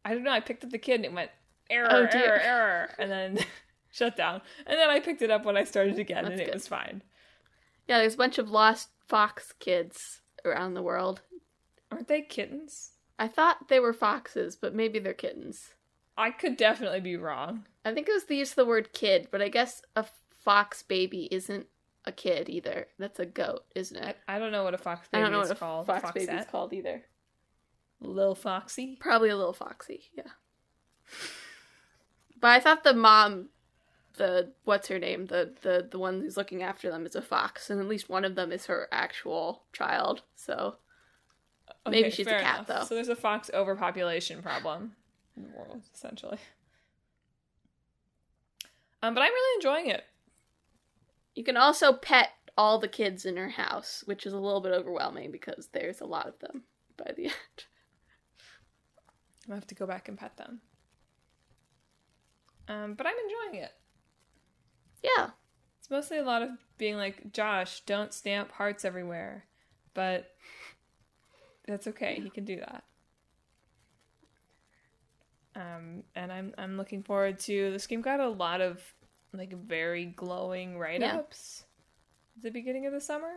S1: I don't know, I picked up the kid and it went, error, and then shut down. And then I picked it up when I started again, and it was fine.
S2: Yeah, there's a bunch of lost fox kids around the world.
S1: Aren't they kittens?
S2: I thought they were foxes, but maybe they're kittens.
S1: I could definitely be wrong.
S2: I think it was the use of the word kid, but I guess a fox baby isn't a kid either. That's a goat, isn't it?
S1: I don't know what a fox baby is called.
S2: Fox baby is called either.
S1: Lil Foxy?
S2: Probably a little foxy, yeah. But I thought the mom, what's her name? The one who's looking after them is a fox, and at least one of them is her actual child, so maybe she's a cat, though.
S1: So there's a fox overpopulation problem in the world, essentially. But I'm really enjoying it.
S2: You can also pet all the kids in her house, which is a little bit overwhelming because there's a lot of them by the end.
S1: I'll have to go back and pet them. But I'm enjoying it.
S2: Yeah.
S1: It's mostly a lot of being like, Josh, don't stamp hearts everywhere. But that's okay. He can do that. And I'm looking forward to... This game got a lot of, like, very glowing write-ups at the beginning of the summer.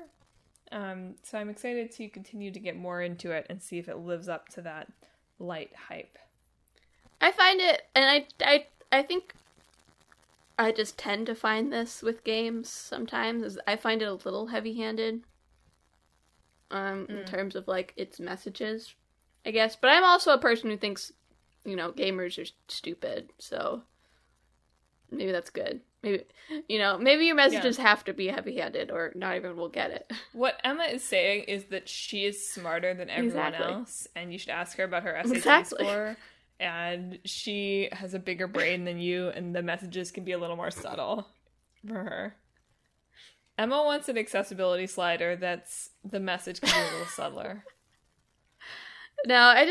S1: So I'm excited to continue to get more into it and see if it lives up to that light hype.
S2: I find it, and I think I just tend to find this with games sometimes, is I find it a little heavy-handed in terms of, like, its messages, I guess. But I'm also a person who thinks, you know, gamers are stupid, so maybe that's good. Maybe, you know, maybe your messages have to be heavy-handed or not everyone will get it.
S1: What Emma is saying is that she is smarter than everyone else, and you should ask her about her SAT score, and she has a bigger brain than you, and the messages can be a little more subtle for her. Emma wants an accessibility slider that's the message can be a little subtler.
S2: No, I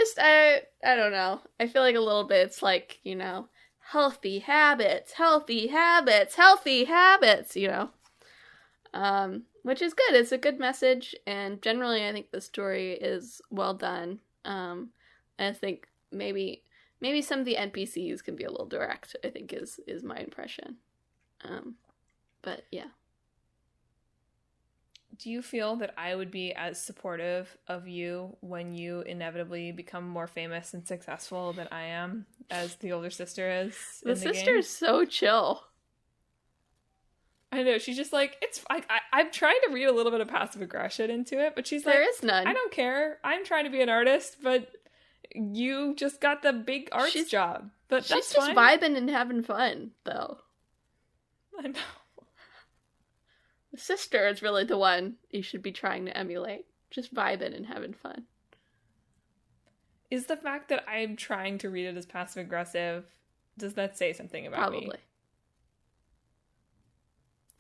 S2: don't know. I feel like a little bit it's like, you know, healthy habits, you know. Which is good. It's a good message, and generally I think the story is well done. And I think maybe some of the NPCs can be a little direct, I think is my impression. But yeah.
S1: Do you feel that I would be as supportive of you when you inevitably become more famous and successful than I am, as the older sister is?
S2: The sister is so chill.
S1: I know, she's just like, it's. I'm trying to read a little bit of passive aggression into it, but she's like,
S2: there is none.
S1: I don't care. I'm trying to be an artist, but you just got the big arts job. But
S2: she's just vibing and having fun, though.
S1: I know.
S2: The sister is really the one you should be trying to emulate. Just vibing and having fun.
S1: Is the fact that I'm trying to read it as passive-aggressive, does that say something about me?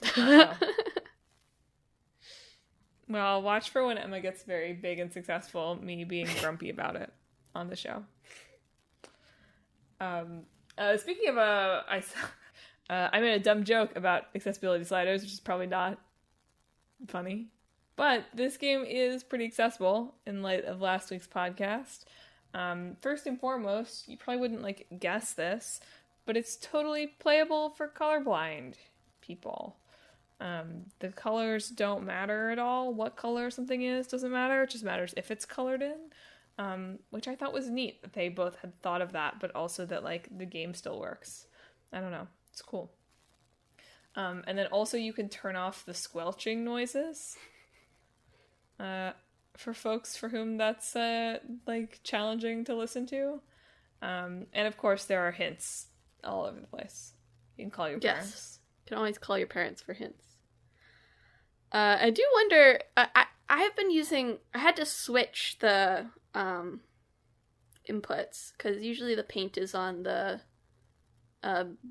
S2: Probably.
S1: Well, watch for when Emma gets very big and successful, me being grumpy about it on the show. Speaking of, I made a dumb joke about accessibility sliders, which is probably not funny, But this game is pretty accessible in light of last week's podcast. First and foremost, you probably wouldn't guess this, but it's totally playable for colorblind people. The colors don't matter at all. What color something is doesn't matter. It just matters if it's colored in, which I thought was neat that they both had thought of that, but also that the game still works. I don't know. It's cool. And then also you can turn off the squelching noises. For folks for whom that's challenging to listen to. And of course there are hints all over the place. You can call your parents.
S2: Yes. You can always call your parents for hints. I do wonder, I had to switch the inputs, because usually the paint is on the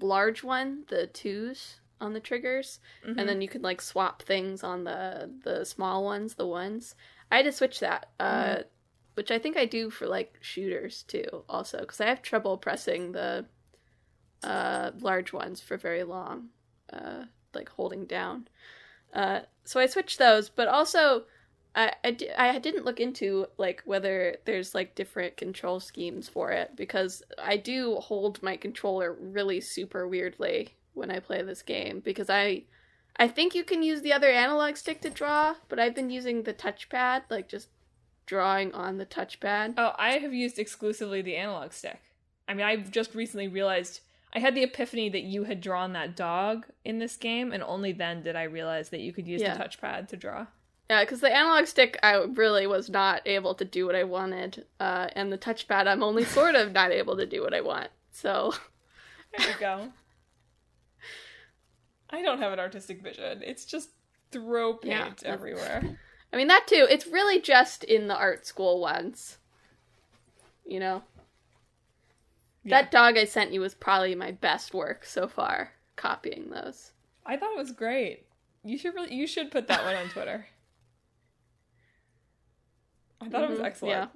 S2: large one, the 2s on the triggers, and then you can swap things on the small ones, the 1s. I had to switch that, which I think I do for shooters too, also, because I have trouble pressing the large ones for very long, holding down. So I switched those, but also I didn't look into whether there's different control schemes for it, because I do hold my controller really super weirdly when I play this game, because I think you can use the other analog stick to draw, but I've been using the touchpad, just drawing on the touchpad.
S1: Oh, I have used exclusively the analog stick. I mean, I've just recently realized, I had the epiphany that you had drawn that dog in this game, and only then did I realize that you could use the touchpad to draw.
S2: Yeah, because the analog stick, I really was not able to do what I wanted, and the touchpad, I'm only sort of not able to do what I want, so...
S1: There you go. I don't have an artistic vision. It's just throw paint everywhere.
S2: I mean, that too. It's really just in the art school ones. You know? Yeah. That dog I sent you was probably my best work so far, copying those.
S1: I thought it was great. You should put that one on Twitter. I thought it was excellent.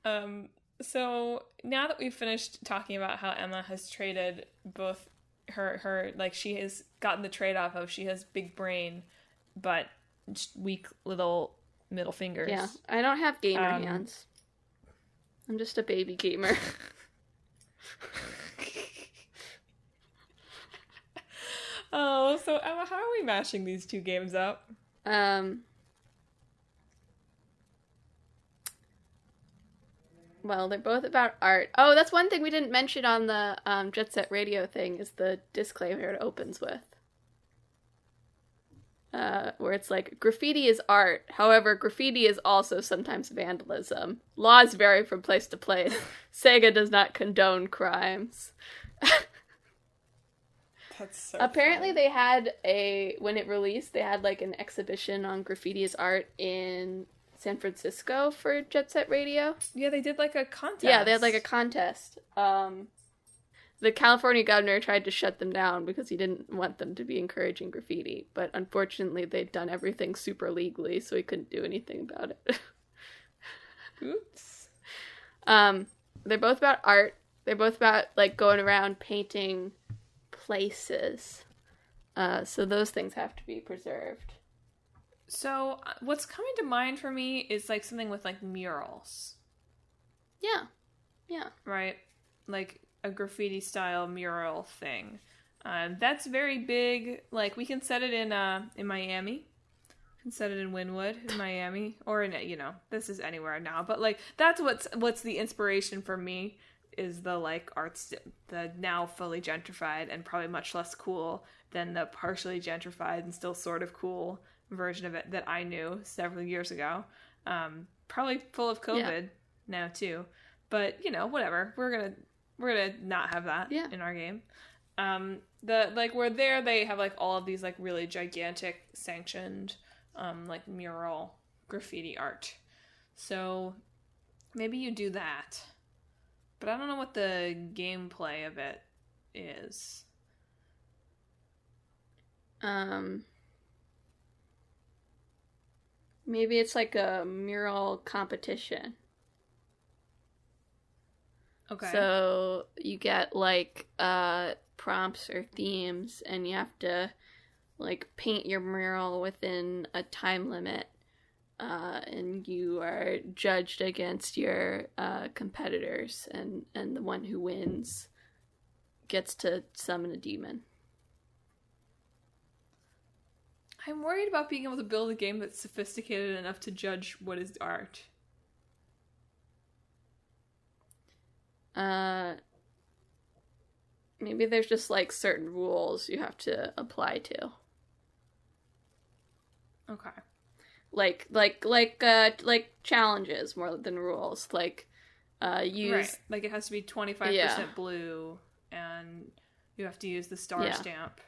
S1: Yeah. So now that we've finished talking about how Emma has traded both her she has gotten the trade-off of she has big brain but just weak little middle fingers.
S2: Yeah, I don't have gamer hands. I'm just a baby gamer.
S1: Oh, so Emma, how are we mashing these two games up?
S2: Well, they're both about art. Oh, that's one thing we didn't mention on the Jet Set Radio thing, is the disclaimer it opens with. Where it's graffiti is art. However, graffiti is also sometimes vandalism. Laws vary from place to place. Sega does not condone crimes.
S1: That's so
S2: Apparently
S1: fun.
S2: They had when it released, they had an exhibition on graffiti as art in San Francisco for Jet Set Radio.
S1: Yeah, they did a contest.
S2: Yeah, they had a contest. The California governor tried to shut them down because he didn't want them to be encouraging graffiti, but unfortunately they'd done everything super legally, so he couldn't do anything about it.
S1: Oops.
S2: They're both about art. They're both about going around painting places. So those things have to be preserved.
S1: So what's coming to mind for me is something with murals.
S2: Yeah. Yeah.
S1: Right? A graffiti style mural thing. That's very big. We can set it in Miami. We can set it in Wynwood, in Miami, or in this is anywhere now. But that's what's the inspiration for me, is the arts, the now fully gentrified and probably much less cool than the partially gentrified and still sort of cool version of it that I knew several years ago. Probably full of COVID now too. But whatever. We're gonna not have that in our game. Where there they have all of these really gigantic sanctioned mural graffiti art. So maybe you do that. But I don't know what the gameplay of it is.
S2: Maybe it's a mural competition.
S1: Okay.
S2: So you get prompts or themes, and you have to like paint your mural within a time limit, and you are judged against your competitors, and the one who wins gets to summon a demon.
S1: I'm worried about being able to build a game that's sophisticated enough to judge what is art.
S2: Maybe there's just like certain rules you have to apply to.
S1: Okay.
S2: Like challenges more than rules. Like use
S1: right. Like it has to be 25% blue, and you have to use the star stamp.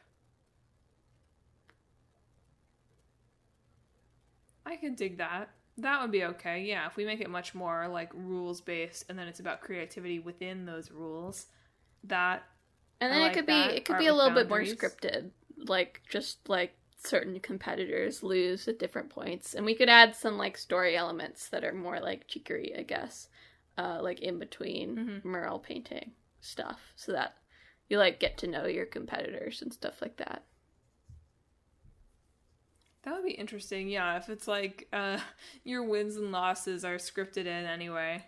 S1: I could dig that. That would be okay. Yeah, if we make it much more like rules based, and then it's about creativity within those rules. That.
S2: And then it could be a little bit more scripted, like just like certain competitors lose at different points, and we could add some like story elements that are more like chicory, I guess, like in between mural painting stuff, so that you like get to know your competitors and stuff like that.
S1: That would be interesting, yeah. If it's like your wins and losses are scripted in anyway,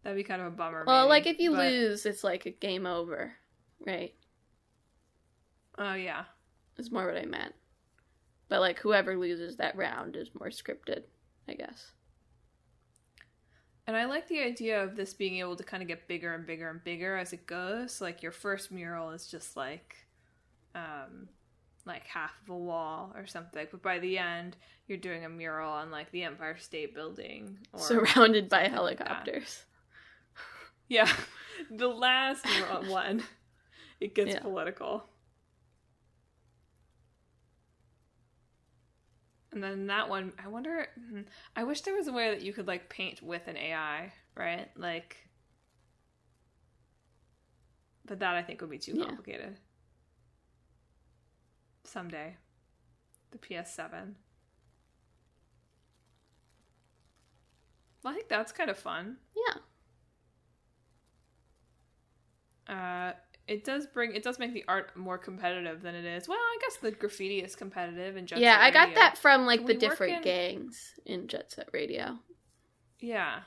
S1: that'd be kind of a bummer.
S2: Well, like if you lose, it's like a game over. Right.
S1: Oh, yeah.
S2: Is more what I meant. But, like, whoever loses that round is more scripted, I guess.
S1: And I like the idea of this being able to kind of get bigger and bigger and bigger as it goes. Like, your first mural is just, like half of a wall or something. But by the end, you're doing a mural on, like, the Empire State Building. Or
S2: surrounded by helicopters.
S1: Like yeah. The last one... It gets political. And then that one, I wish there was a way that you could, like, paint with an AI, right? Like, but that I think would be too complicated. Someday. The PS7. Well, I think that's kind of fun.
S2: Yeah.
S1: It does make the art more competitive than it is. Well, I guess the graffiti is competitive in Jet
S2: Set Radio. Yeah, I got that from like the different gangs in Jet Set Radio.
S1: Yeah.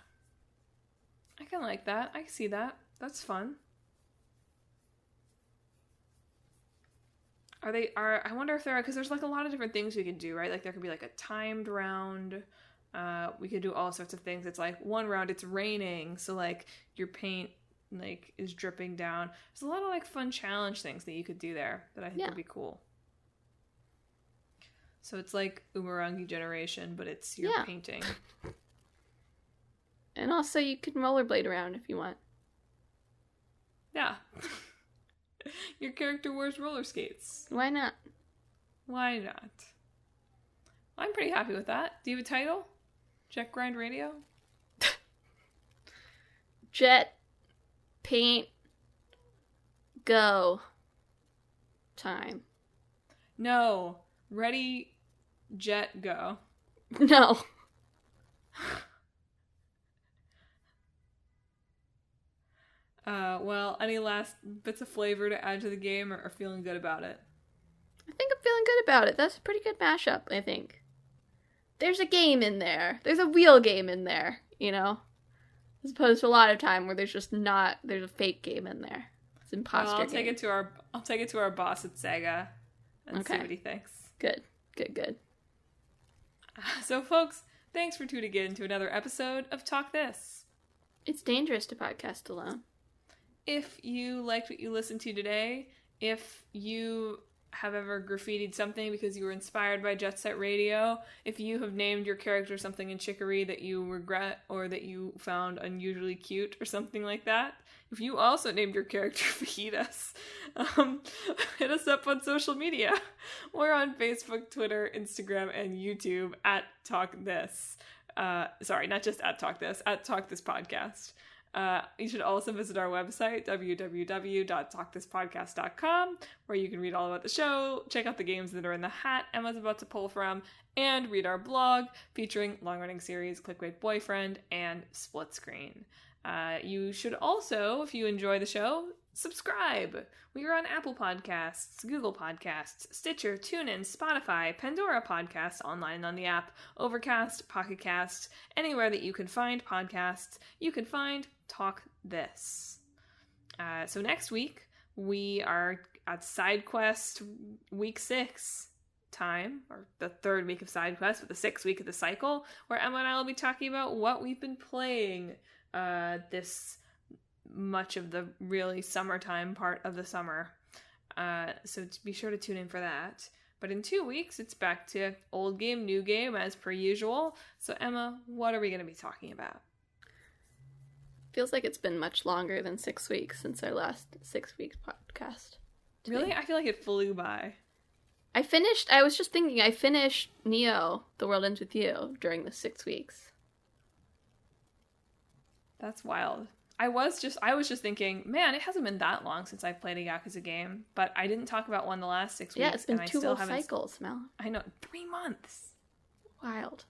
S1: I can like that. I can see that. That's fun. I wonder if there are, because there's like a lot of different things we could do, right? Like there could be like a timed round. We could do all sorts of things. It's like one round it's raining, so like your paint like is dripping down. There's a lot of like fun challenge things that you could do there that I think would be cool. So it's like Umurangi Generation, but it's your painting.
S2: And also you can rollerblade around if you want.
S1: Yeah. Your character wears roller skates.
S2: Why not?
S1: Why not? I'm pretty happy with that. Do you have a title? Jet Grind Radio?
S2: Jet Paint Go Time.
S1: No. Ready, Jet, Go.
S2: No.
S1: Well, any last bits of flavor to add to the game, or feeling good about it?
S2: I think I'm feeling good about it. That's a pretty good mashup, I think. There's a game in there. There's a real game in there, you know? As opposed to a lot of time where there's a fake game in there. It's imposter
S1: I'll
S2: game.
S1: I'll take it to our boss at Sega and see what he thinks.
S2: Good.
S1: So folks, thanks for tuning in to another episode of Talk This.
S2: It's dangerous to podcast alone.
S1: If you liked what you listened to today, if you have ever graffitied something because you were inspired by Jet Set Radio, if you have named your character something in Chicory that you regret or that you found unusually cute or something like that, if you also named your character Fajitas, hit us up on social media. We're on Facebook, Twitter, Instagram, and YouTube at Talk This. Sorry, not just at Talk This, at Talk This Podcast. You should also visit our website, www.talkthispodcast.com, where you can read all about the show, check out the games that are in the hat Emma's about to pull from, and read our blog featuring long-running series Clickbait Boyfriend and Split Screen. You should also, if you enjoy the show, subscribe. We are on Apple Podcasts, Google Podcasts, Stitcher, TuneIn, Spotify, Pandora Podcasts, online on the app, Overcast, Pocket Cast, anywhere that you can find podcasts, you can find Talk This. So next week, we are at Side Quest week 6 time, or the 3rd week of Side Quest, but the 6th week of the cycle, where Emma and I will be talking about what we've been playing this much of the really summertime part of the summer. So be sure to tune in for that. But in 2 weeks, it's back to old game, new game, as per usual. So Emma, what are we going to be talking about?
S2: Feels like it's been much longer than 6 weeks since our last 6 weeks podcast.
S1: Really? I feel like it flew by.
S2: I was just thinking, I finished Neo, The World Ends With You, during the 6 weeks.
S1: That's wild. I was just thinking, man, it hasn't been that long since I've played a Yakuza game, but I didn't talk about one the last 6 weeks.
S2: Yeah, it's been 2 whole cycles, Mel.
S1: I know, 3 months.
S2: Wild.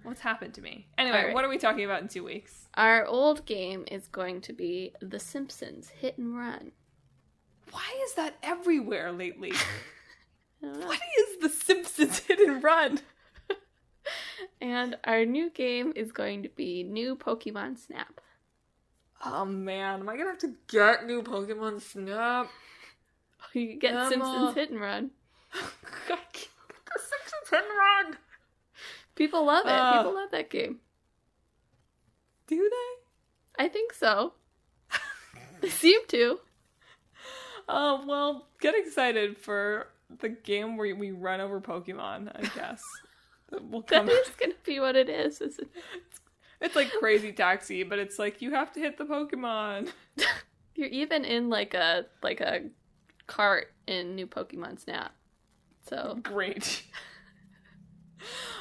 S1: What's happened to me? Anyway, right. What are we talking about in 2 weeks?
S2: Our old game is going to be The Simpsons Hit and Run.
S1: Why is that everywhere lately? What is The Simpsons Hit and Run?
S2: And our new game is going to be New Pokemon Snap.
S1: Oh man, am I gonna have to get New Pokemon Snap?
S2: You can get Simpsons Hit and Run.
S1: The Simpsons Hit and Run!
S2: People love it. People love that game.
S1: Do they?
S2: I think so. They seem to.
S1: Oh, well, get excited for the game where we run over Pokemon, I guess.
S2: That is going to be what it is, isn't it?
S1: It's like Crazy Taxi, but it's like, you have to hit the Pokemon.
S2: You're even in like a cart in New Pokemon Snap. So
S1: great.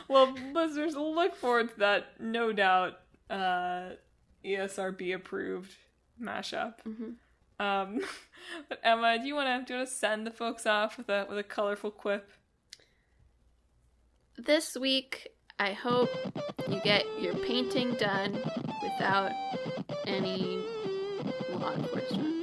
S1: Well, listeners, look forward to that, no doubt, ESRB approved mashup. Mm-hmm. But Emma, do you want to send the folks off with a colorful quip?
S2: This week, I hope you get your painting done without any law enforcement.